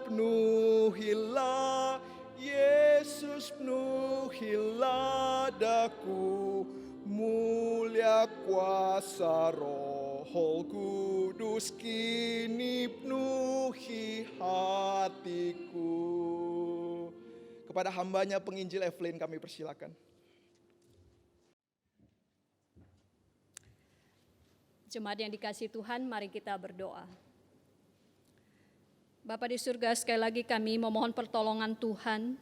penuhilah, Yesus penuhilah daku, mulia kuasa Roh Kudus kini penuhi hatiku. Kepada hambanya penginjil Evelyn kami persilakan. Jemaat yang dikasihi Tuhan, mari kita berdoa. Bapa di surga, sekali lagi kami memohon pertolongan Tuhan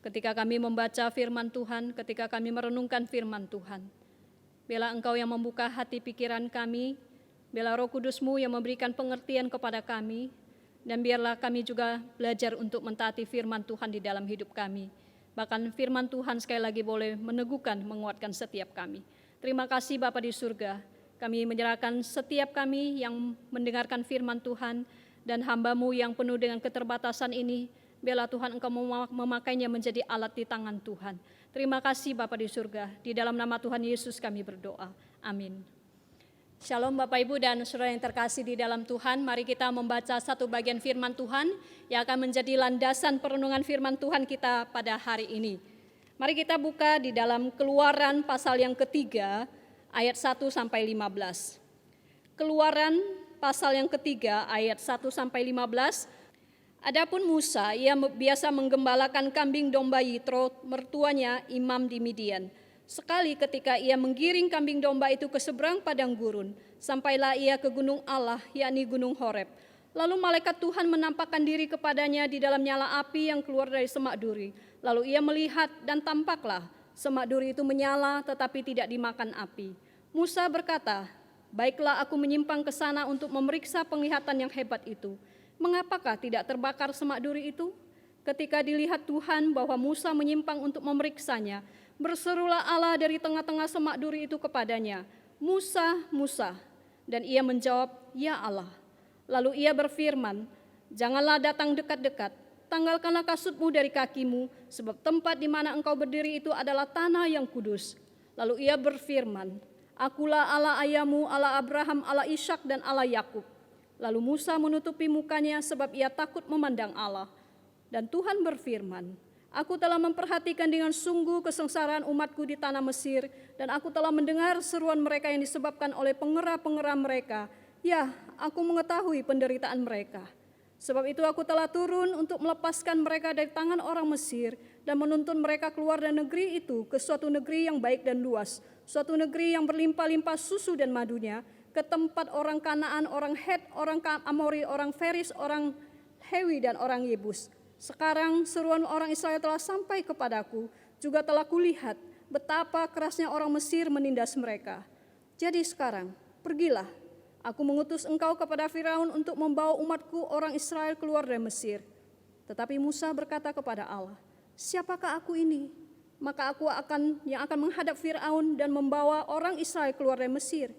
ketika kami membaca firman Tuhan, ketika kami merenungkan firman Tuhan. Biarlah Engkau yang membuka hati pikiran kami, biarlah Roh Kudus-Mu yang memberikan pengertian kepada kami, dan biarlah kami juga belajar untuk mentaati firman Tuhan di dalam hidup kami. Bahkan firman Tuhan sekali lagi boleh meneguhkan, menguatkan setiap kami. Terima kasih Bapa di surga. Kami menyerahkan setiap kami yang mendengarkan firman Tuhan dan hamba-Mu yang penuh dengan keterbatasan ini. Biarlah Tuhan Engkau memakainya menjadi alat di tangan Tuhan. Terima kasih Bapa di surga. Di dalam nama Tuhan Yesus kami berdoa. Amin. Shalom Bapak Ibu dan saudara yang terkasih di dalam Tuhan. Mari kita membaca satu bagian firman Tuhan yang akan menjadi landasan perenungan firman Tuhan kita pada hari ini. Mari kita buka di dalam Keluaran pasal yang ketiga, ayat 1 sampai 15. Keluaran pasal yang ketiga ayat 1 sampai 15. Adapun Musa, ia biasa menggembalakan kambing domba Yitro, mertuanya imam di Midian. Sekali ketika ia menggiring kambing domba itu ke seberang padang gurun, sampailah ia ke gunung Allah, yakni gunung Horeb. Lalu malaikat Tuhan menampakkan diri kepadanya di dalam nyala api yang keluar dari semak duri. Lalu ia melihat dan tampaklah semak duri itu menyala tetapi tidak dimakan api. Musa berkata, baiklah aku menyimpang ke sana untuk memeriksa penglihatan yang hebat itu. Mengapakah tidak terbakar semak duri itu? Ketika dilihat Tuhan bahwa Musa menyimpang untuk memeriksanya, berserulah Allah dari tengah-tengah semak duri itu kepadanya, Musa, Musa. Dan ia menjawab, ya Allah. Lalu ia berfirman, janganlah datang dekat-dekat, tanggalkanlah kasutmu dari kakimu, sebab tempat di mana engkau berdiri itu adalah tanah yang kudus. Lalu ia berfirman, akulah Allah ayahmu, Allah Abraham, Allah Ishak dan Allah Yakub. Lalu Musa menutupi mukanya sebab ia takut memandang Allah. Dan Tuhan berfirman, aku telah memperhatikan dengan sungguh kesengsaraan umatku di tanah Mesir, dan aku telah mendengar seruan mereka yang disebabkan oleh pengera-pengera mereka. Ya, aku mengetahui penderitaan mereka. Sebab itu aku telah turun untuk melepaskan mereka dari tangan orang Mesir dan menuntun mereka keluar dari negeri itu ke suatu negeri yang baik dan luas, suatu negeri yang berlimpah-limpah susu dan madunya, ke tempat orang Kanaan, orang Het, orang Amori, orang Feris, orang Hewi dan orang Yebus. Sekarang seruan orang Israel telah sampai kepadaku, juga telah kulihat betapa kerasnya orang Mesir menindas mereka. Jadi sekarang, pergilah, aku mengutus engkau kepada Firaun untuk membawa umatku orang Israel keluar dari Mesir. Tetapi Musa berkata kepada Allah, siapakah aku ini? Maka aku akan menghadap Firaun dan membawa orang Israel keluar dari Mesir.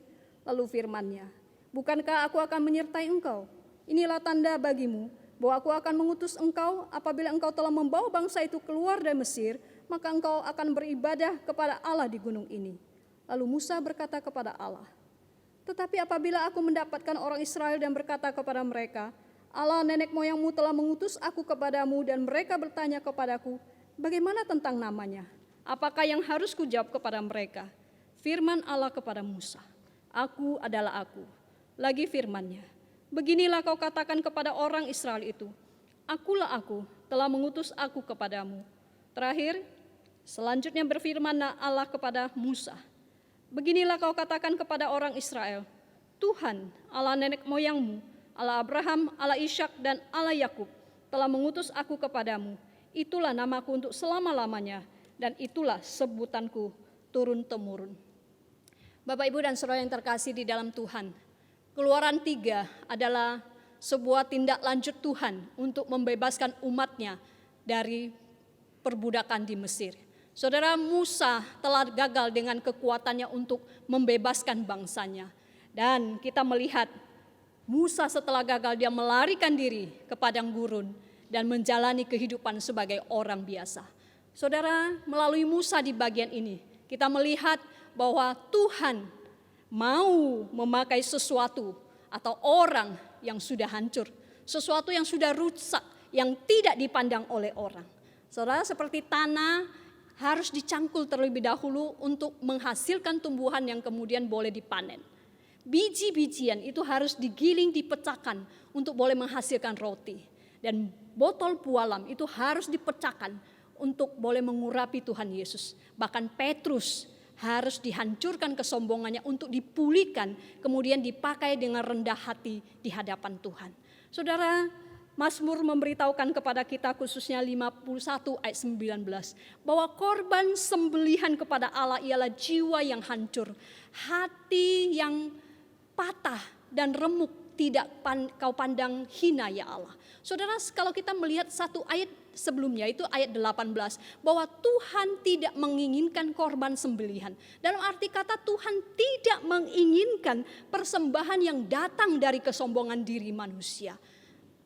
Lalu firman-Nya, bukankah aku akan menyertai engkau? Inilah tanda bagimu bahwa aku akan mengutus engkau apabila engkau telah membawa bangsa itu keluar dari Mesir, maka engkau akan beribadah kepada Allah di gunung ini. Lalu Musa berkata kepada Allah, tetapi apabila aku mendapatkan orang Israel dan berkata kepada mereka, Allah nenek moyangmu telah mengutus aku kepadamu, dan mereka bertanya kepadaku, bagaimana tentang namanya? Apakah yang harus kujawab kepada mereka? Firman Allah kepada Musa, aku adalah aku. Lagi firman-Nya, beginilah kau katakan kepada orang Israel itu, akulah aku, telah mengutus aku kepadamu. Terakhir, selanjutnya berfirman Allah kepada Musa, beginilah kau katakan kepada orang Israel, Tuhan, Allah nenek moyangmu, Allah Abraham, Allah Ishak dan Allah Yakub telah mengutus aku kepadamu. Itulah namaku untuk selama-lamanya, dan itulah sebutanku turun-temurun. Bapak, Ibu, dan saudara yang terkasih di dalam Tuhan, Keluaran 3 adalah sebuah tindak lanjut Tuhan untuk membebaskan umatnya dari perbudakan di Mesir. Saudara, Musa telah gagal dengan kekuatannya untuk membebaskan bangsanya. Dan kita melihat Musa setelah gagal, dia melarikan diri ke padang gurun dan menjalani kehidupan sebagai orang biasa. Saudara, melalui Musa di bagian ini, kita melihat bahwa Tuhan mau memakai sesuatu atau orang yang sudah hancur. sesuatu yang sudah rusak, yang tidak dipandang oleh orang. Saudara, seperti tanah harus dicangkul terlebih dahulu untuk menghasilkan tumbuhan yang kemudian boleh dipanen. Biji-bijian itu harus digiling, dipecahkan untuk boleh menghasilkan roti. Dan botol pualam itu harus dipecahkan untuk boleh mengurapi Tuhan Yesus. Bahkan Petrus harus dihancurkan kesombongannya untuk dipulihkan, kemudian dipakai dengan rendah hati di hadapan Tuhan. Saudara, Mazmur memberitahukan kepada kita khususnya 51 ayat 19 bahwa korban sembelihan kepada Allah ialah jiwa yang hancur, hati yang patah dan remuk tidak kau pandang hina ya Allah. Saudara, kalau kita melihat satu ayat sebelumnya itu ayat 18 bahwa Tuhan tidak menginginkan korban sembelihan. Dalam arti kata Tuhan tidak menginginkan persembahan yang datang dari kesombongan diri manusia.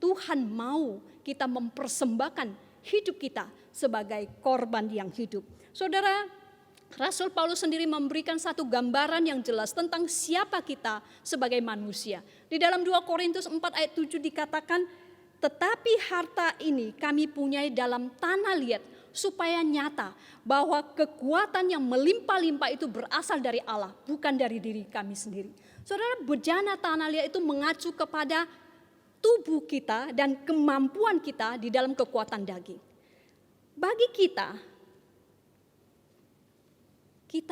Tuhan mau kita mempersembahkan hidup kita sebagai korban yang hidup. Saudara, Rasul Paulus sendiri memberikan satu gambaran yang jelas tentang siapa kita sebagai manusia. Di dalam 2 Korintus 4 ayat 7 dikatakan, tetapi harta ini kami punyai dalam tanah liat supaya nyata bahwa kekuatan yang melimpah-limpah itu berasal dari Allah, bukan dari diri kami sendiri. Saudara, bejana tanah liat itu mengacu kepada tubuh kita dan kemampuan kita di dalam kekuatan daging. Bagi kita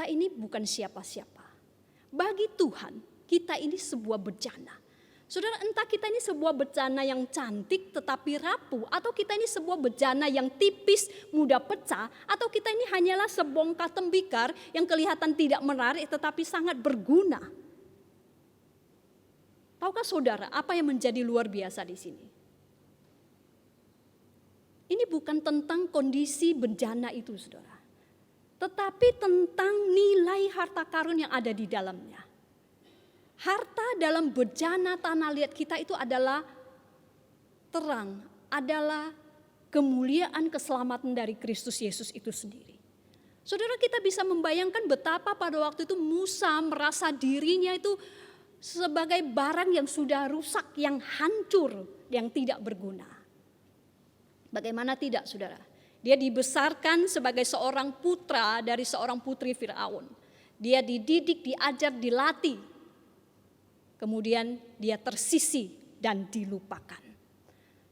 ini bukan siapa-siapa. Bagi Tuhan, kita ini sebuah bejana. Saudara, entah kita ini sebuah bejana yang cantik tetapi rapuh, atau kita ini sebuah bejana yang tipis, mudah pecah, atau kita ini hanyalah sebongkah tembikar yang kelihatan tidak menarik tetapi sangat berguna. Tahukah saudara apa yang menjadi luar biasa di sini? Ini bukan tentang kondisi bejana itu, saudara, tetapi tentang nilai harta karun yang ada di dalamnya. Harta dalam bejana tanah liat kita itu adalah terang, adalah kemuliaan keselamatan dari Kristus Yesus itu sendiri. Saudara, kita bisa membayangkan betapa pada waktu itu Musa merasa dirinya itu sebagai barang yang sudah rusak, yang hancur, yang tidak berguna. Bagaimana tidak, saudara? Dia dibesarkan sebagai seorang putra dari seorang putri Firaun. Dia dididik, diajar, dilatih. Kemudian dia tersisih dan dilupakan.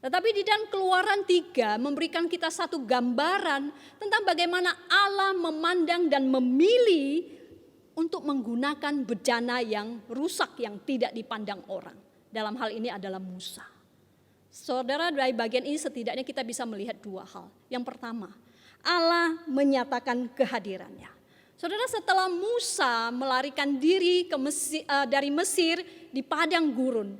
Tetapi di dalam Keluaran 3 memberikan kita satu gambaran tentang bagaimana Allah memandang dan memilih untuk menggunakan bejana yang rusak, yang tidak dipandang orang. Dalam hal ini adalah Musa. Saudara, dari bagian ini setidaknya kita bisa melihat dua hal. Yang pertama, Allah menyatakan kehadirannya. Saudara, setelah Musa melarikan diri dari Mesir di padang gurun,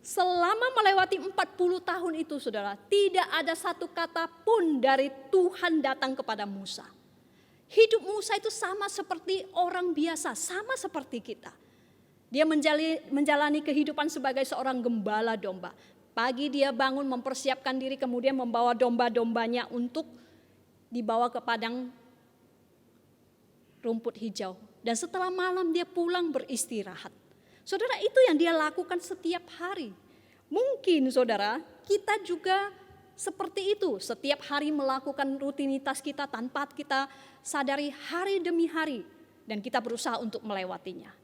selama melewati 40 tahun itu, saudara, tidak ada satu kata pun dari Tuhan datang kepada Musa. Hidup Musa itu sama seperti orang biasa, sama seperti kita. Dia menjalani kehidupan sebagai seorang gembala domba. Pagi dia bangun mempersiapkan diri, kemudian membawa domba-dombanya untuk dibawa ke padang rumput hijau. Dan setelah malam dia pulang beristirahat. Saudara, itu yang dia lakukan setiap hari. Mungkin saudara, kita juga seperti itu, setiap hari melakukan rutinitas kita tanpa kita sadari hari demi hari, dan kita berusaha untuk melewatinya.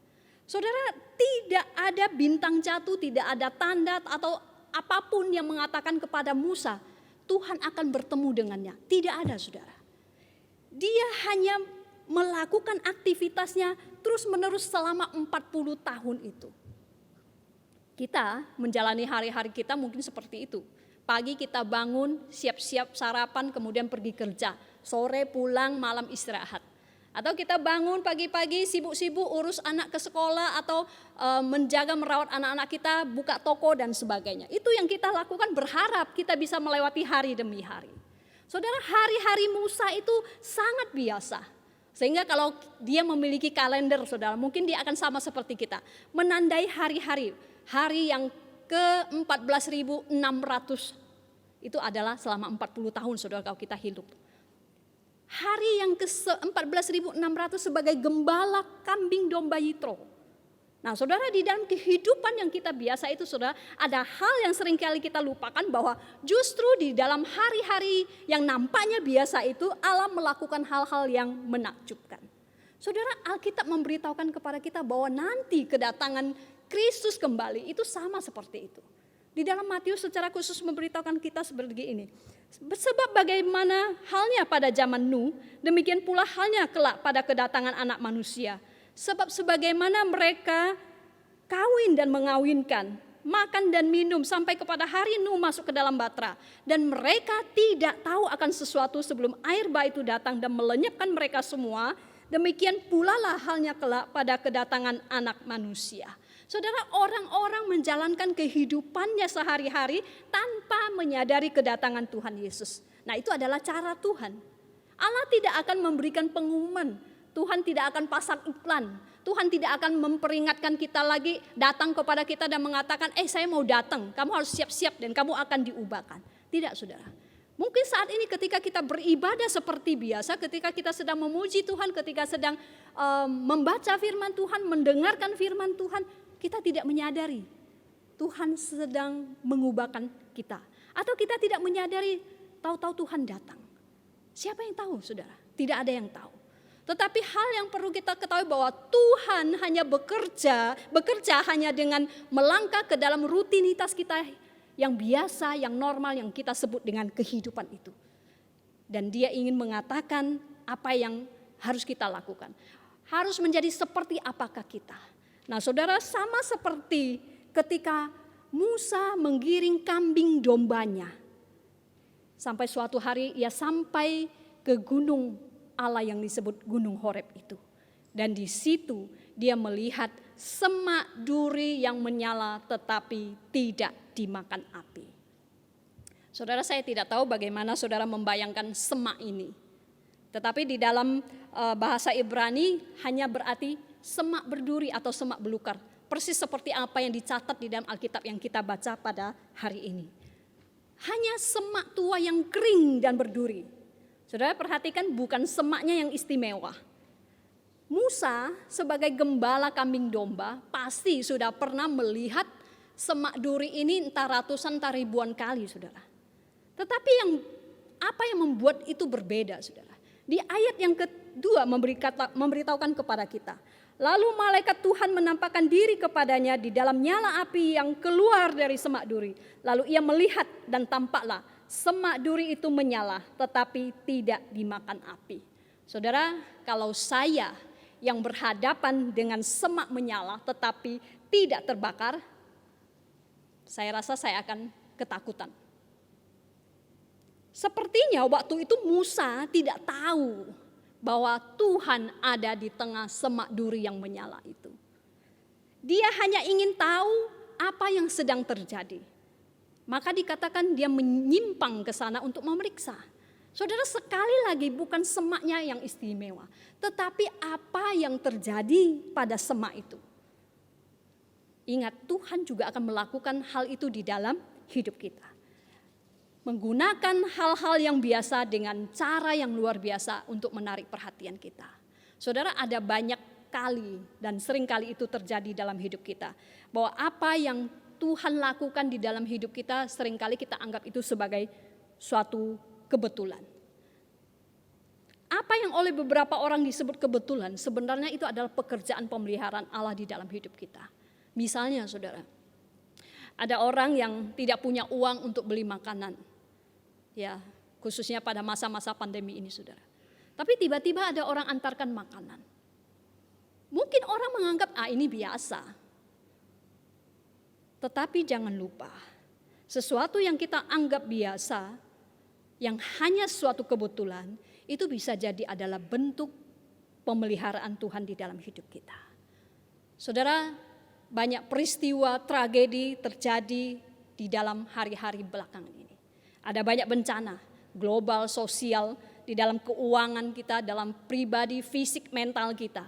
Saudara, tidak ada bintang jatuh, tidak ada tanda atau apapun yang mengatakan kepada Musa, Tuhan akan bertemu dengannya. Tidak ada, saudara. Dia hanya melakukan aktivitasnya terus menerus selama 40 tahun itu. Kita menjalani hari-hari kita mungkin seperti itu. Pagi kita bangun, siap-siap sarapan, kemudian pergi kerja. Sore pulang, malam istirahat. Atau kita bangun pagi-pagi sibuk-sibuk urus anak ke sekolah, atau menjaga merawat anak-anak kita, buka toko dan sebagainya. Itu yang kita lakukan, berharap kita bisa melewati hari demi hari. Saudara, hari-hari Musa itu sangat biasa. Sehingga kalau dia memiliki kalender, saudara, mungkin dia akan sama seperti kita. Menandai hari-hari, hari yang ke-14.600 itu adalah selama 40 tahun, saudara, kalau kita hidup. Hari yang ke-14.600 sebagai gembala kambing domba Yitro. Nah saudara, di dalam kehidupan yang kita biasa itu saudara, ada hal yang seringkali kita lupakan bahwa justru di dalam hari-hari yang nampaknya biasa itu Allah melakukan hal-hal yang menakjubkan. Saudara, Alkitab memberitahukan kepada kita bahwa nanti kedatangan Kristus kembali itu sama seperti itu. Di dalam Matius secara khusus memberitahukan kita seperti ini. Sebab bagaimana halnya pada zaman Nuh, demikian pula halnya kelak pada kedatangan Anak Manusia. Sebab sebagaimana mereka kawin dan mengawinkan, makan dan minum sampai kepada hari Nuh masuk ke dalam batra. Dan mereka tidak tahu akan sesuatu sebelum air bah itu datang dan melenyapkan mereka semua. Demikian pula lah halnya kelak pada kedatangan Anak Manusia. Saudara, orang-orang menjalankan kehidupannya sehari-hari tanpa menyadari kedatangan Tuhan Yesus. Nah, itu adalah cara Tuhan. Allah tidak akan memberikan pengumuman. Tuhan tidak akan pasang iklan. Tuhan tidak akan memperingatkan kita lagi, datang kepada kita dan mengatakan, saya mau datang, kamu harus siap-siap dan kamu akan diubahkan. Tidak, saudara. Mungkin saat ini ketika kita beribadah seperti biasa, ketika kita sedang memuji Tuhan, ketika sedang membaca firman Tuhan, mendengarkan firman Tuhan, kita tidak menyadari Tuhan sedang mengubahkan kita. Atau kita tidak menyadari, tahu-tahu Tuhan datang. Siapa yang tahu, saudara? Tidak ada yang tahu. Tetapi hal yang perlu kita ketahui bahwa Tuhan hanya bekerja hanya dengan melangkah ke dalam rutinitas kita yang biasa, yang normal, yang kita sebut dengan kehidupan itu. Dan Dia ingin mengatakan apa yang harus kita lakukan. Harus menjadi seperti apakah kita. Nah saudara, sama seperti ketika Musa menggiring kambing dombanya. Sampai suatu hari ia sampai ke gunung Allah yang disebut Gunung Horeb itu. Dan di situ dia melihat semak duri yang menyala tetapi tidak dimakan api. Saudara, saya tidak tahu bagaimana saudara membayangkan semak ini. Tetapi di dalam bahasa Ibrani hanya berarti semak berduri atau semak belukar. Persis seperti apa yang dicatat di dalam Alkitab yang kita baca pada hari ini. Hanya semak tua yang kering dan berduri. Saudara perhatikan, bukan semaknya yang istimewa. Musa sebagai gembala kambing domba pasti sudah pernah melihat semak duri ini entah ratusan entah ribuan kali, saudara. Tetapi apa yang membuat itu berbeda, saudara? Di ayat yang kedua memberitahukan kepada kita. Lalu malaikat Tuhan menampakkan diri kepadanya di dalam nyala api yang keluar dari semak duri. Lalu ia melihat dan tampaklah semak duri itu menyala tetapi tidak dimakan api. Saudara, kalau saya yang berhadapan dengan semak menyala tetapi tidak terbakar, saya rasa saya akan ketakutan. Sepertinya waktu itu Musa tidak tahu bahwa Tuhan ada di tengah semak duri yang menyala itu. Dia hanya ingin tahu apa yang sedang terjadi. Maka dikatakan dia menyimpang ke sana untuk memeriksa. Saudara, sekali lagi bukan semaknya yang istimewa, tetapi apa yang terjadi pada semak itu. Ingat, Tuhan juga akan melakukan hal itu di dalam hidup kita. Menggunakan hal-hal yang biasa dengan cara yang luar biasa untuk menarik perhatian kita. Saudara, ada banyak kali dan sering kali itu terjadi dalam hidup kita. Bahwa apa yang Tuhan lakukan di dalam hidup kita seringkali kita anggap itu sebagai suatu kebetulan. Apa yang oleh beberapa orang disebut kebetulan sebenarnya itu adalah pekerjaan pemeliharaan Allah di dalam hidup kita. Misalnya saudara, ada orang yang tidak punya uang untuk beli makanan. Ya, khususnya pada masa-masa pandemi ini saudara. Tapi tiba-tiba ada orang antarkan makanan. Mungkin orang menganggap ini biasa. Tetapi jangan lupa, sesuatu yang kita anggap biasa, yang hanya suatu kebetulan, itu bisa jadi adalah bentuk pemeliharaan Tuhan di dalam hidup kita. Saudara, banyak peristiwa tragedi terjadi di dalam hari-hari belakangan ini. Ada banyak bencana global, sosial, di dalam keuangan kita, dalam pribadi, fisik, mental kita.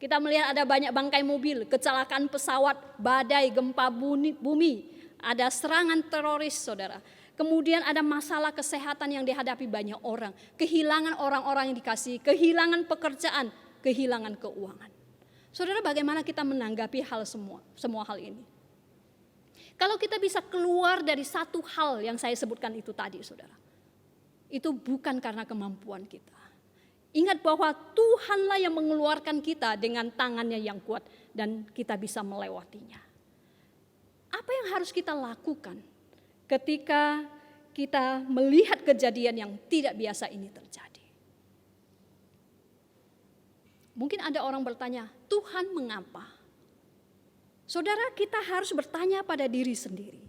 Kita melihat ada banyak bangkai mobil, kecelakaan pesawat, badai, gempa bumi, ada serangan teroris, saudara. Kemudian ada masalah kesehatan yang dihadapi banyak orang, kehilangan orang-orang yang dikasihi, kehilangan pekerjaan, kehilangan keuangan. Saudara, bagaimana kita menanggapi semua hal ini? Kalau kita bisa keluar dari satu hal yang saya sebutkan itu tadi, saudara, itu bukan karena kemampuan kita. Ingat bahwa Tuhanlah yang mengeluarkan kita dengan tangannya yang kuat dan kita bisa melewatinya. Apa yang harus kita lakukan ketika kita melihat kejadian yang tidak biasa ini terjadi? Mungkin ada orang bertanya, Tuhan mengapa? Saudara, kita harus bertanya pada diri sendiri.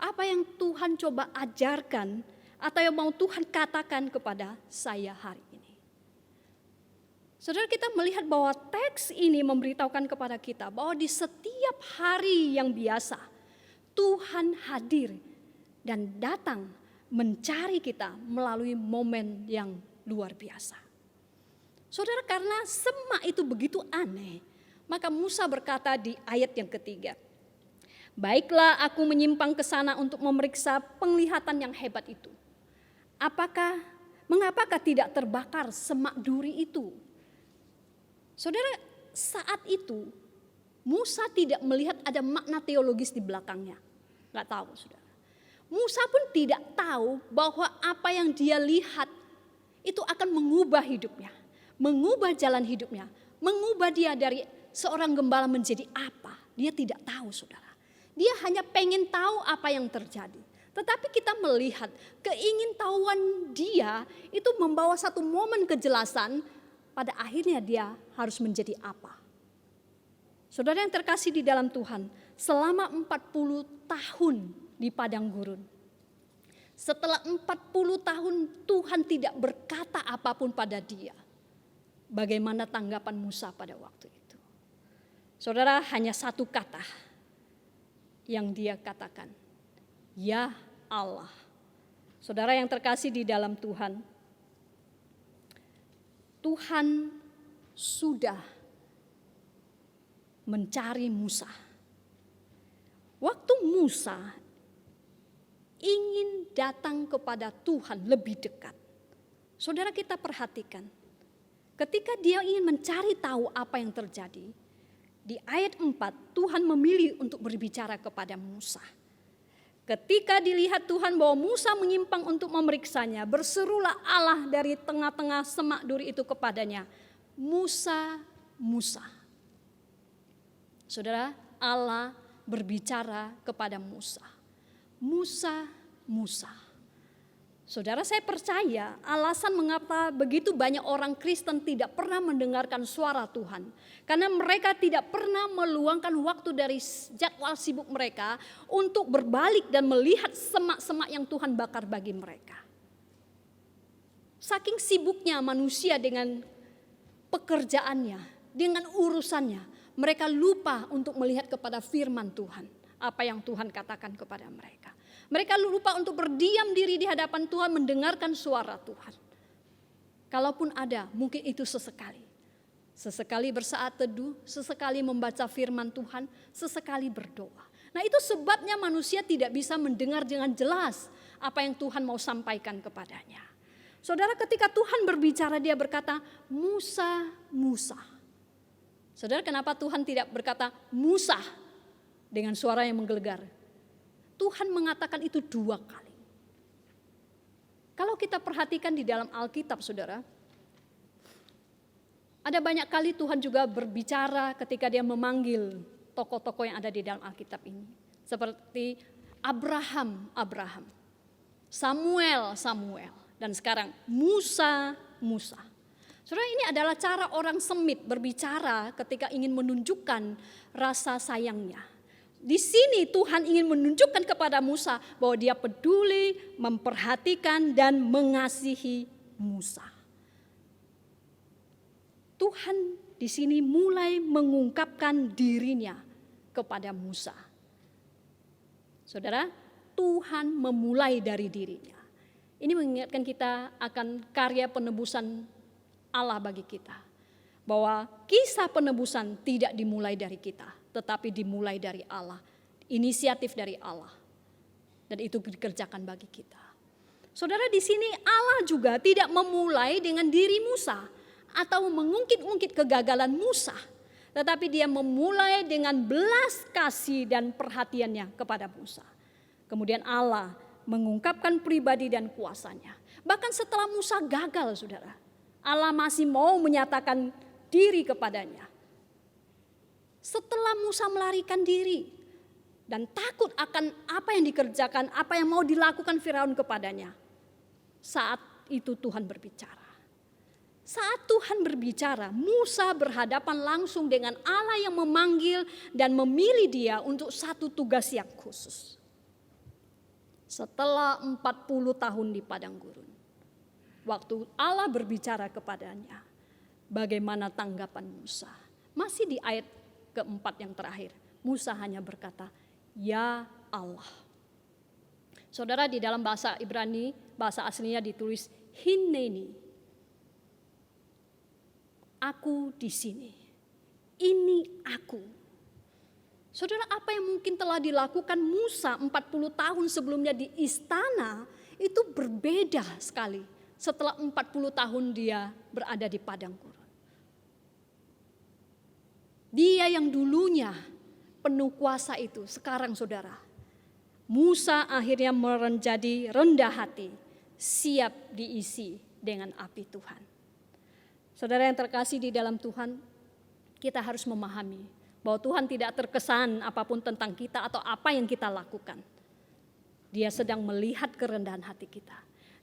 Apa yang Tuhan coba ajarkan atau yang mau Tuhan katakan kepada saya hari ini? Saudara, kita melihat bahwa teks ini memberitahukan kepada kita bahwa di setiap hari yang biasa, Tuhan hadir dan datang mencari kita melalui momen yang luar biasa. Saudara, karena semak itu begitu aneh, maka Musa berkata di ayat yang ketiga, baiklah aku menyimpang ke sana untuk memeriksa penglihatan yang hebat itu. Mengapakah tidak terbakar semak duri itu? Saudara, saat itu Musa tidak melihat ada makna teologis di belakangnya. Gak tahu, saudara. Musa pun tidak tahu bahwa apa yang dia lihat itu akan mengubah hidupnya. Mengubah jalan hidupnya. Mengubah dia dari seorang gembala menjadi apa. Dia tidak tahu, saudara. Dia hanya pengen tahu apa yang terjadi. Tetapi kita melihat keingintahuan dia itu membawa satu momen kejelasan. Pada akhirnya dia harus menjadi apa. Saudara yang terkasih di dalam Tuhan, selama 40 tahun di padang gurun. Setelah 40 tahun Tuhan tidak berkata apapun pada dia. Bagaimana tanggapan Musa pada waktu itu? Saudara, hanya satu kata yang dia katakan. Ya Allah. Saudara yang terkasih di dalam Tuhan. Tuhan sudah mencari Musa. Waktu Musa ingin datang kepada Tuhan lebih dekat. Saudara, kita perhatikan. Ketika dia ingin mencari tahu apa yang terjadi, di ayat 4 Tuhan memilih untuk berbicara kepada Musa. Ketika dilihat Tuhan bahwa Musa menyimpang untuk memeriksanya, berserulah Allah dari tengah-tengah semak duri itu kepadanya, Musa, Musa. Saudara, Allah berbicara kepada Musa. Musa, Musa. Saudara, saya percaya alasan mengapa begitu banyak orang Kristen tidak pernah mendengarkan suara Tuhan. Karena mereka tidak pernah meluangkan waktu dari jadwal sibuk mereka untuk berbalik dan melihat semak-semak yang Tuhan bakar bagi mereka. Saking sibuknya manusia dengan pekerjaannya, dengan urusannya, mereka lupa untuk melihat kepada firman Tuhan. Apa yang Tuhan katakan kepada mereka. Mereka lupa untuk berdiam diri di hadapan Tuhan, mendengarkan suara Tuhan. Kalaupun ada, mungkin itu sesekali. Sesekali bersaat teduh, sesekali membaca firman Tuhan, sesekali berdoa. Nah, itu sebabnya manusia tidak bisa mendengar dengan jelas apa yang Tuhan mau sampaikan kepadanya. Saudara, ketika Tuhan berbicara, dia berkata, Musa, Musa. Saudara, kenapa Tuhan tidak berkata Musa dengan suara yang menggelegar? Tuhan mengatakan itu 2 kali. Kalau kita perhatikan di dalam Alkitab, saudara, ada banyak kali Tuhan juga berbicara ketika dia memanggil tokoh-tokoh yang ada di dalam Alkitab ini. Seperti Abraham, Samuel, dan sekarang Musa. Saudara, ini adalah cara orang Semit berbicara ketika ingin menunjukkan rasa sayangnya. Di sini Tuhan ingin menunjukkan kepada Musa bahwa dia peduli, memperhatikan dan mengasihi Musa. Tuhan di sini mulai mengungkapkan dirinya kepada Musa. Saudara, Tuhan memulai dari dirinya. Ini mengingatkan kita akan karya penebusan Allah bagi kita. Bahwa kisah penebusan tidak dimulai dari kita, tetapi dimulai dari Allah. Inisiatif dari Allah. Dan itu dikerjakan bagi kita. Saudara, di sini Allah juga tidak memulai dengan diri Musa atau mengungkit-ungkit kegagalan Musa. Tetapi dia memulai dengan belas kasih dan perhatiannya kepada Musa. Kemudian Allah mengungkapkan pribadi dan kuasanya. Bahkan setelah Musa gagal, saudara, Allah masih mau menyatakan diri kepadanya. Setelah Musa melarikan diri dan takut akan apa yang dikerjakan, apa yang mau dilakukan Firaun kepadanya, saat itu Tuhan berbicara. Saat Tuhan berbicara, Musa berhadapan langsung dengan Allah yang memanggil dan memilih dia untuk satu tugas yang khusus. Setelah 40 tahun di padang gurun, waktu Allah berbicara kepadanya, bagaimana tanggapan Musa? Masih di ayat keempat yang terakhir, Musa hanya berkata, "Ya Allah." Saudara, di dalam bahasa Ibrani, bahasa aslinya ditulis Hineni. Aku di sini, ini aku. Saudara, apa yang mungkin telah dilakukan Musa 40 tahun sebelumnya di istana itu berbeda sekali setelah 40 tahun dia berada di padang gurun. Dia yang dulunya penuh kuasa itu, sekarang saudara, Musa akhirnya menjadi rendah hati, siap diisi dengan api Tuhan. Saudara yang terkasih di dalam Tuhan, kita harus memahami bahwa Tuhan tidak terkesan apapun tentang kita atau apa yang kita lakukan. Dia sedang melihat kerendahan hati kita.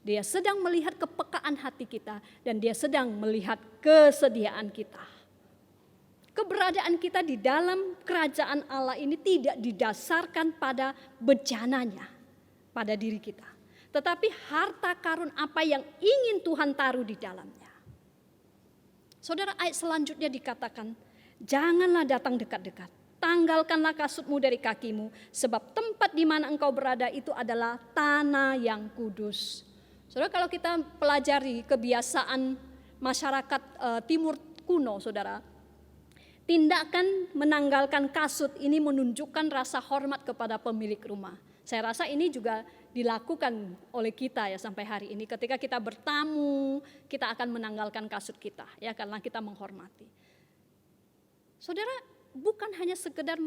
Dia sedang melihat kepekaan hati kita dan dia sedang melihat kesediaan kita. Keberadaan kita di dalam kerajaan Allah ini tidak didasarkan pada bejananya pada diri kita, tetapi harta karun apa yang ingin Tuhan taruh di dalamnya. Saudara, ayat selanjutnya dikatakan, janganlah datang dekat-dekat, tanggalkanlah kasutmu dari kakimu, sebab tempat di mana engkau berada itu adalah tanah yang kudus. Saudara, kalau kita pelajari kebiasaan masyarakat timur kuno, saudara, tindakan menanggalkan kasut ini menunjukkan rasa hormat kepada pemilik rumah. Saya rasa ini juga dilakukan oleh kita ya sampai hari ini. Ketika kita bertamu, kita akan menanggalkan kasut kita ya karena kita menghormati. Saudara, bukan hanya sekedar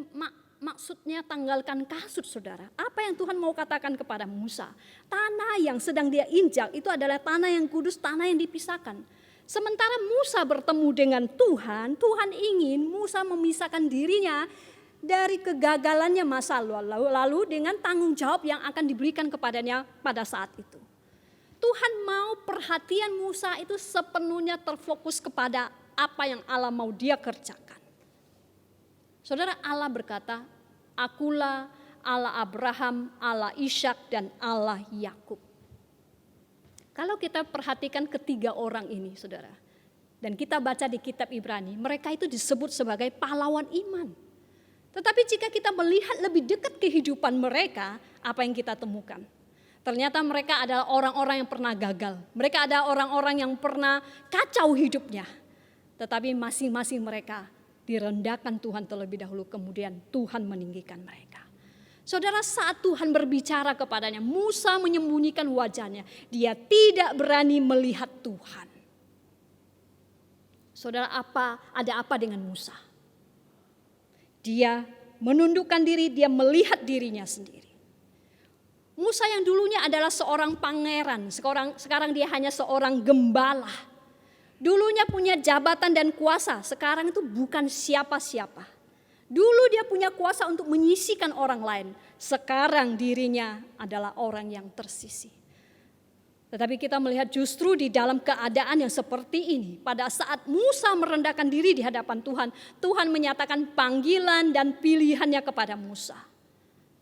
maksudnya tanggalkan kasut, saudara. Apa yang Tuhan mau katakan kepada Musa? Tanah yang sedang dia injak itu adalah tanah yang kudus, tanah yang dipisahkan. Sementara Musa bertemu dengan Tuhan, Tuhan ingin Musa memisahkan dirinya dari kegagalannya masa lalu dengan tanggung jawab yang akan diberikan kepadanya pada saat itu. Tuhan mau perhatian Musa itu sepenuhnya terfokus kepada apa yang Allah mau dia kerjakan. Saudara, Allah berkata, "Akulah Allah Abraham, Allah Ishak dan Allah Yakub." Kalau kita perhatikan ketiga orang ini, saudara, dan kita baca di kitab Ibrani, mereka itu disebut sebagai pahlawan iman. Tetapi jika kita melihat lebih dekat kehidupan mereka, apa yang kita temukan? Ternyata mereka adalah orang-orang yang pernah gagal. Mereka adalah orang-orang yang pernah kacau hidupnya. Tetapi masing-masing mereka direndahkan Tuhan terlebih dahulu, kemudian Tuhan meninggikan mereka. Saudara, saat Tuhan berbicara kepadanya, Musa menyembunyikan wajahnya. Dia tidak berani melihat Tuhan. Saudara, ada apa dengan Musa? Dia menundukkan diri, dia melihat dirinya sendiri. Musa yang dulunya adalah seorang pangeran, sekarang dia hanya seorang gembala. Dulunya punya jabatan dan kuasa, sekarang itu bukan siapa-siapa. Dulu dia punya kuasa untuk menyisihkan orang lain, sekarang dirinya adalah orang yang tersisih. Tetapi kita melihat justru di dalam keadaan yang seperti ini, pada saat Musa merendahkan diri di hadapan Tuhan, Tuhan menyatakan panggilan dan pilihannya kepada Musa.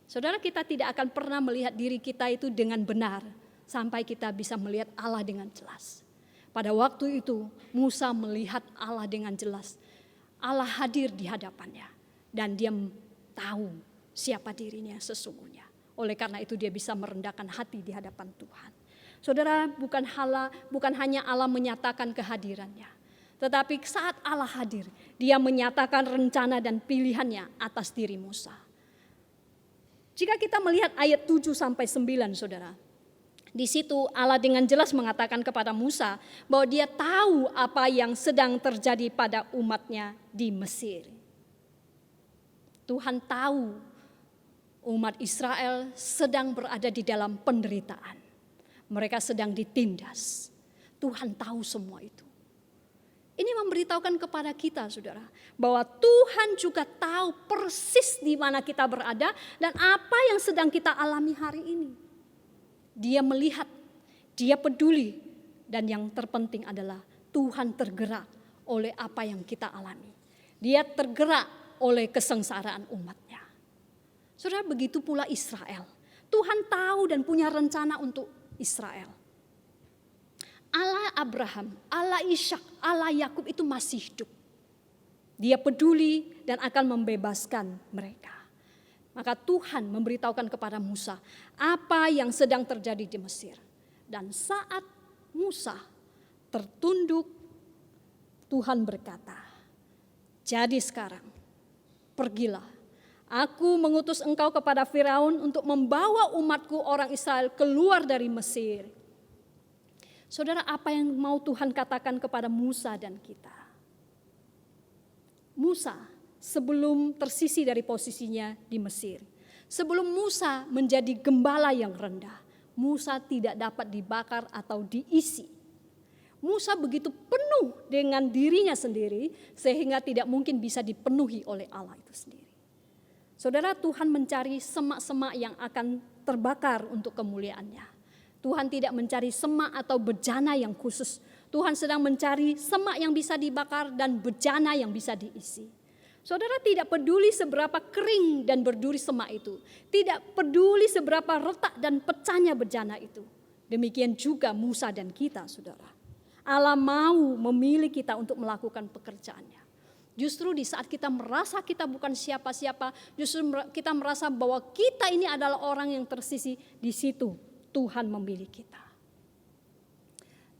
Saudara, kita tidak akan pernah melihat diri kita itu dengan benar sampai kita bisa melihat Allah dengan jelas. Pada waktu itu Musa melihat Allah dengan jelas. Allah hadir di hadapannya dan dia tahu siapa dirinya sesungguhnya. Oleh karena itu dia bisa merendahkan hati di hadapan Tuhan. Saudara, bukan hanya Allah menyatakan kehadirannya, tetapi saat Allah hadir, dia menyatakan rencana dan pilihannya atas diri Musa. Jika kita melihat ayat 7-9, saudara, Di situ Allah dengan jelas mengatakan kepada Musa bahwa dia tahu apa yang sedang terjadi pada umatnya di Mesir. Tuhan tahu umat Israel sedang berada di dalam penderitaan. Mereka sedang ditindas. Tuhan tahu semua itu. Ini memberitahukan kepada kita, saudara, bahwa Tuhan juga tahu persis di mana kita berada dan apa yang sedang kita alami hari ini. Dia melihat, dia peduli, dan yang terpenting adalah Tuhan tergerak oleh apa yang kita alami. Dia tergerak oleh kesengsaraan umatnya. Saudara, begitu pula Israel. Tuhan tahu dan punya rencana untuk Israel. Allah Abraham, Allah Ishak, Allah Yakub itu masih hidup. Dia peduli dan akan membebaskan mereka. Maka Tuhan memberitahukan kepada Musa apa yang sedang terjadi di Mesir. Dan saat Musa tertunduk, Tuhan berkata, "Jadi sekarang, pergilah. Aku mengutus engkau kepada Firaun untuk membawa umatku orang Israel keluar dari Mesir." Saudara, apa yang mau Tuhan katakan kepada Musa dan kita? Musa sebelum tersisih dari posisinya di Mesir, sebelum Musa menjadi gembala yang rendah, Musa tidak dapat dibakar atau diisi. Musa begitu penuh dengan dirinya sendiri sehingga tidak mungkin bisa dipenuhi oleh Allah itu sendiri. Saudara, Tuhan mencari semak-semak yang akan terbakar untuk kemuliaannya. Tuhan tidak mencari semak atau bejana yang khusus. Tuhan sedang mencari semak yang bisa dibakar dan bejana yang bisa diisi. Saudara, tidak peduli seberapa kering dan berduri semak itu. Tidak peduli seberapa retak dan pecahnya bejana itu. Demikian juga Musa dan kita, saudara. Allah mau memilih kita untuk melakukan pekerjaannya. Justru di saat kita merasa kita bukan siapa-siapa, justru kita merasa bahwa kita ini adalah orang yang tersisih, di situ Tuhan memilih kita.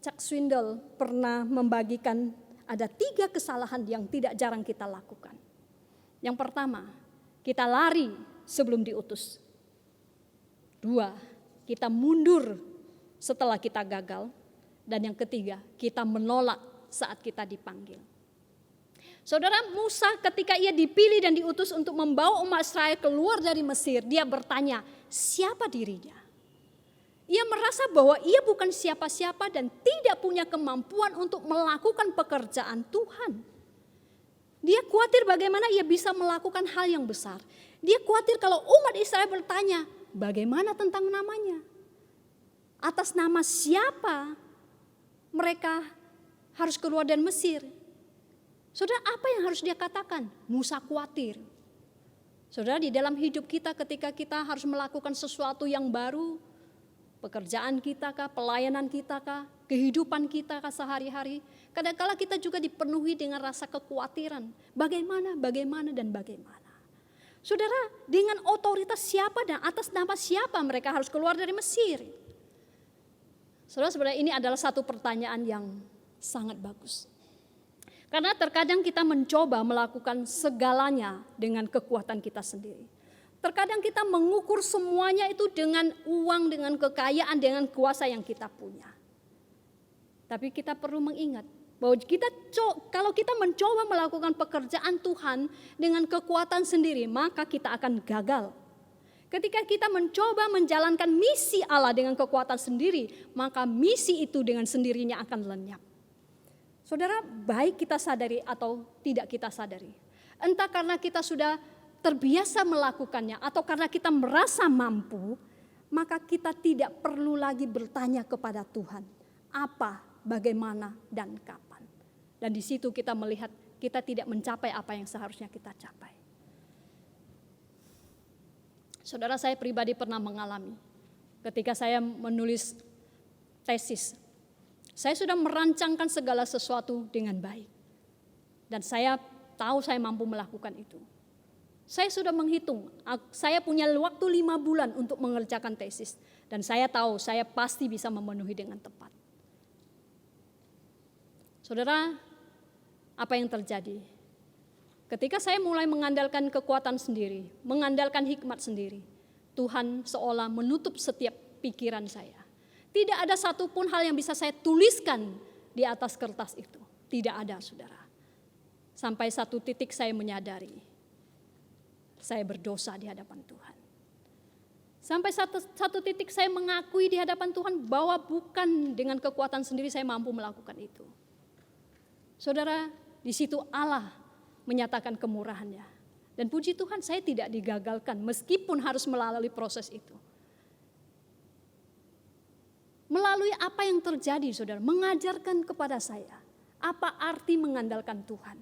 Chuck Swindoll pernah membagikan ada 3 kesalahan yang tidak jarang kita lakukan. Yang pertama, kita lari sebelum diutus. 2, kita mundur setelah kita gagal. Dan yang ketiga, kita menolak saat kita dipanggil. Saudara, Musa ketika ia dipilih dan diutus untuk membawa umat Israel keluar dari Mesir, dia bertanya, siapa dirinya? Ia merasa bahwa ia bukan siapa-siapa dan tidak punya kemampuan untuk melakukan pekerjaan Tuhan. Dia khawatir bagaimana ia bisa melakukan hal yang besar. Dia khawatir kalau umat Israel bertanya, bagaimana tentang namanya? Atas nama siapa mereka harus keluar dari Mesir? Saudara, apa yang harus dia katakan? Musa khawatir. Saudara, di dalam hidup kita ketika kita harus melakukan sesuatu yang baru, pekerjaan kita kah, pelayanan kita kah, kehidupan kita kah sehari-hari, kadang-kala kita juga dipenuhi dengan rasa kekhawatiran. Bagaimana. Saudara, dengan otoritas siapa dan atas nama siapa mereka harus keluar dari Mesir? Saudara, sebenarnya ini adalah satu pertanyaan yang sangat bagus. Karena terkadang kita mencoba melakukan segalanya dengan kekuatan kita sendiri. Terkadang kita mengukur semuanya itu dengan uang, dengan kekayaan, dengan kuasa yang kita punya. Tapi kita perlu mengingat bahwa kalau kita mencoba melakukan pekerjaan Tuhan dengan kekuatan sendiri, maka kita akan gagal. Ketika kita mencoba menjalankan misi Allah dengan kekuatan sendiri, maka misi itu dengan sendirinya akan lenyap. Saudara, baik kita sadari atau tidak kita sadari, entah karena kita sudah terbiasa melakukannya atau karena kita merasa mampu, maka kita tidak perlu lagi bertanya kepada Tuhan apa, bagaimana, dan kapan. Dan di situ kita melihat kita tidak mencapai apa yang seharusnya kita capai. Saudara, saya pribadi pernah mengalami ketika saya menulis tesis. Saya sudah merancangkan segala sesuatu dengan baik. Dan saya tahu saya mampu melakukan itu. Saya sudah menghitung, saya punya waktu 5 bulan untuk mengerjakan tesis. Dan saya tahu saya pasti bisa memenuhi dengan tepat. Saudara, apa yang terjadi? Ketika saya mulai mengandalkan kekuatan sendiri, mengandalkan hikmat sendiri, Tuhan seolah menutup setiap pikiran saya. Tidak ada satupun hal yang bisa saya tuliskan di atas kertas itu. Tidak ada, saudara. Sampai satu titik saya menyadari, saya berdosa di hadapan Tuhan. Sampai satu titik saya mengakui di hadapan Tuhan bahwa bukan dengan kekuatan sendiri saya mampu melakukan itu. Saudara, di situ Allah menyatakan kemurahannya. Dan puji Tuhan saya tidak digagalkan meskipun harus melalui proses itu. Melalui apa yang terjadi, saudara, mengajarkan kepada saya apa arti mengandalkan Tuhan.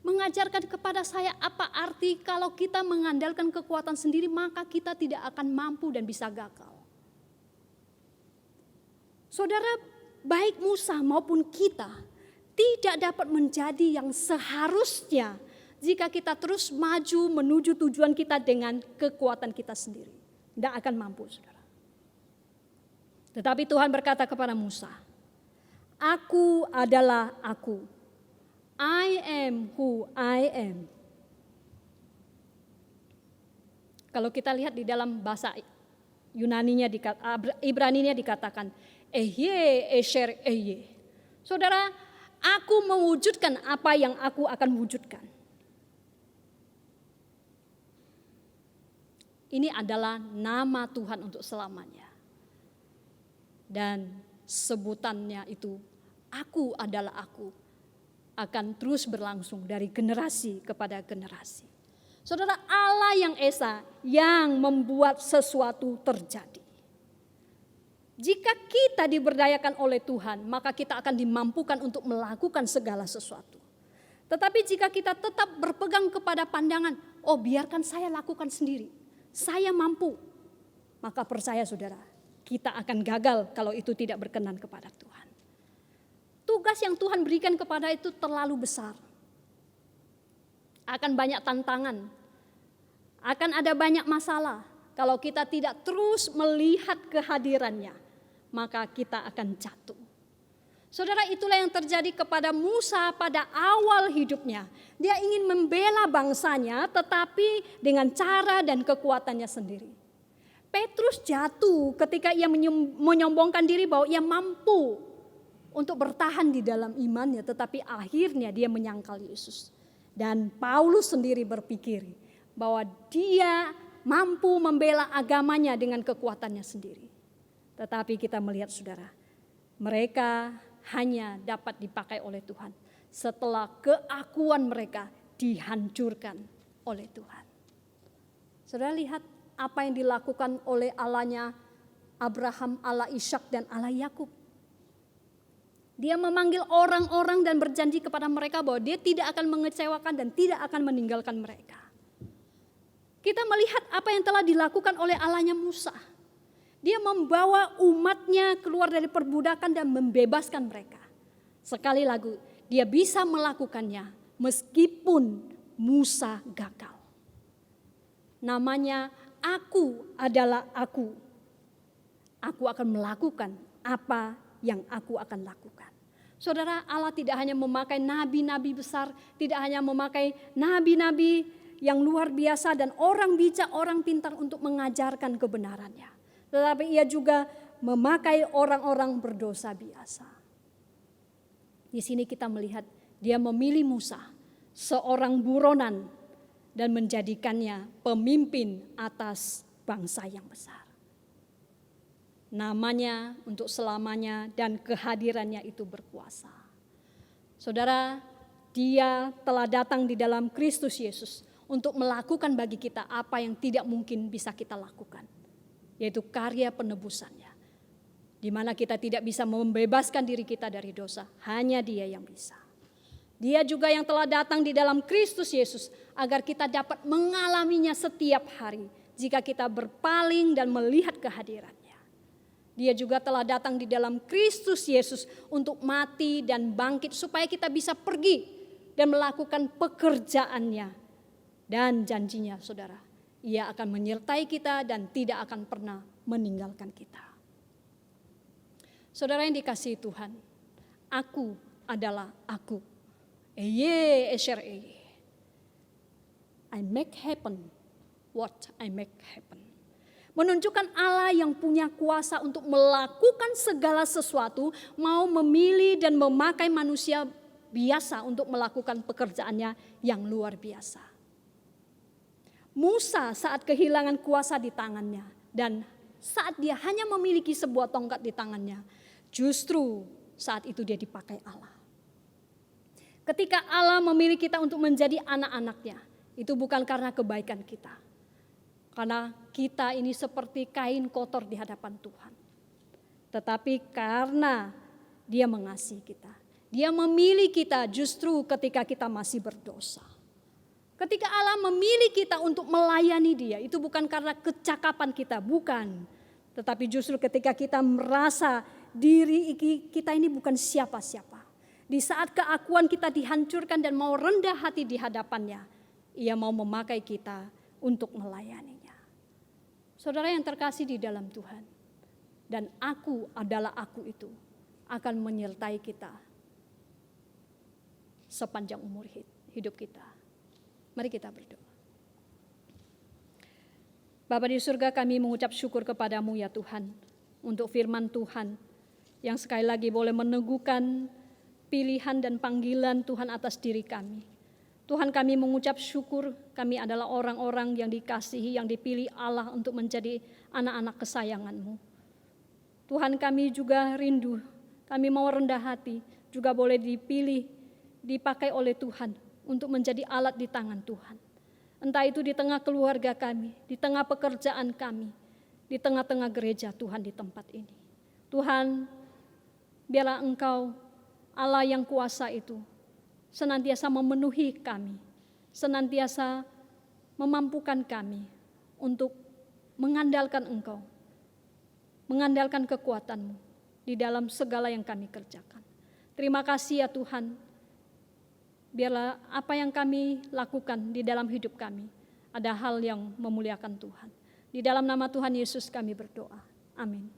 Mengajarkan kepada saya apa arti kalau kita mengandalkan kekuatan sendiri maka kita tidak akan mampu dan bisa gagal. Saudara, baik Musa maupun kita tidak dapat menjadi yang seharusnya jika kita terus maju menuju tujuan kita dengan kekuatan kita sendiri. Tidak akan mampu, saudara. Tetapi Tuhan berkata kepada Musa, "Aku adalah aku. I am who I am." Kalau kita lihat di dalam bahasa Yunaninya, Ibraninya dikatakan Ehye Esher Ehye. Saudara, aku mewujudkan apa yang aku akan wujudkan. Ini adalah nama Tuhan untuk selamanya. Dan sebutannya itu, aku adalah aku, akan terus berlangsung dari generasi kepada generasi. Saudara, Allah yang Esa yang membuat sesuatu terjadi. Jika kita diberdayakan oleh Tuhan, maka kita akan dimampukan untuk melakukan segala sesuatu. Tetapi jika kita tetap berpegang kepada pandangan, oh biarkan saya lakukan sendiri, saya mampu, maka percaya saudara, kita akan gagal kalau itu tidak berkenan kepada Tuhan. Tugas yang Tuhan berikan kepada itu terlalu besar. Akan banyak tantangan. Akan ada banyak masalah. Kalau kita tidak terus melihat kehadirannya, maka kita akan jatuh. Saudara, itulah yang terjadi kepada Musa pada awal hidupnya. Dia ingin membela bangsanya tetapi dengan cara dan kekuatannya sendiri. Petrus jatuh ketika ia menyombongkan diri bahwa ia mampu untuk bertahan di dalam imannya, tetapi akhirnya dia menyangkal Yesus. Dan Paulus sendiri berpikir bahwa dia mampu membela agamanya dengan kekuatannya sendiri. Tetapi kita melihat saudara, mereka hanya dapat dipakai oleh Tuhan setelah keakuan mereka dihancurkan oleh Tuhan. Saudara lihat apa yang dilakukan oleh Allahnya Abraham, Allah Ishak dan Allah Yakub. Dia memanggil orang-orang dan berjanji kepada mereka bahwa dia tidak akan mengecewakan dan tidak akan meninggalkan mereka. Kita melihat apa yang telah dilakukan oleh Allahnya Musa. Dia membawa umatnya keluar dari perbudakan dan membebaskan mereka. Sekali lagi, dia bisa melakukannya meskipun Musa gagal. Namanya, aku adalah aku. Aku akan melakukan apa yang aku akan lakukan. Saudara, Allah tidak hanya memakai nabi-nabi besar, tidak hanya memakai nabi-nabi yang luar biasa dan orang bijak, orang pintar untuk mengajarkan kebenarannya. Tetapi ia juga memakai orang-orang berdosa biasa. Di sini kita melihat dia memilih Musa, seorang buronan, dan menjadikannya pemimpin atas bangsa yang besar. Namanya untuk selamanya dan kehadirannya itu berkuasa. Saudara, dia telah datang di dalam Kristus Yesus untuk melakukan bagi kita apa yang tidak mungkin bisa kita lakukan. Yaitu karya penebusannya. Di mana kita tidak bisa membebaskan diri kita dari dosa. Hanya dia yang bisa. Dia juga yang telah datang di dalam Kristus Yesus agar kita dapat mengalaminya setiap hari. Jika kita berpaling dan melihat kehadirannya. Dia juga telah datang di dalam Kristus Yesus untuk mati dan bangkit supaya kita bisa pergi dan melakukan pekerjaannya. Dan janjinya saudara, ia akan menyertai kita dan tidak akan pernah meninggalkan kita. Saudara yang dikasihi Tuhan, aku adalah aku. Eye esher eye. I make happen what I make happen. Menunjukkan Allah yang punya kuasa untuk melakukan segala sesuatu, mau memilih dan memakai manusia biasa untuk melakukan pekerjaannya yang luar biasa. Musa saat kehilangan kuasa di tangannya dan saat dia hanya memiliki sebuah tongkat di tangannya, justru saat itu dia dipakai Allah. Ketika Allah memilih kita untuk menjadi anak-anaknya, itu bukan karena kebaikan kita. Karena kita ini seperti kain kotor di hadapan Tuhan. Tetapi karena Dia mengasihi kita. Dia memilih kita justru ketika kita masih berdosa. Ketika Allah memilih kita untuk melayani Dia, itu bukan karena kecakapan kita, bukan. Tetapi justru ketika kita merasa diri kita ini bukan siapa-siapa. Di saat keakuan kita dihancurkan dan mau rendah hati di hadapannya, Ia mau memakai kita untuk melayaninya. Saudara yang terkasih di dalam Tuhan, dan aku adalah aku itu akan menyertai kita sepanjang umur hidup kita. Mari kita berdoa. Bapa di surga, kami mengucap syukur kepadamu ya Tuhan, untuk firman Tuhan yang sekali lagi boleh meneguhkan pilihan dan panggilan Tuhan atas diri kami. Tuhan, kami mengucap syukur, kami adalah orang-orang yang dikasihi, yang dipilih Allah untuk menjadi anak-anak kesayangan-Mu. Tuhan, kami juga rindu, kami mau rendah hati, juga boleh dipilih, dipakai oleh Tuhan untuk menjadi alat di tangan Tuhan. Entah itu di tengah keluarga kami, di tengah pekerjaan kami, di tengah-tengah gereja Tuhan di tempat ini. Tuhan, biarlah Engkau, Allah yang kuasa itu, senantiasa memenuhi kami, senantiasa memampukan kami untuk mengandalkan Engkau, mengandalkan kekuatan-Mu di dalam segala yang kami kerjakan. Terima kasih ya Tuhan, biarlah apa yang kami lakukan di dalam hidup kami ada hal yang memuliakan Tuhan. Di dalam nama Tuhan Yesus kami berdoa. Amin.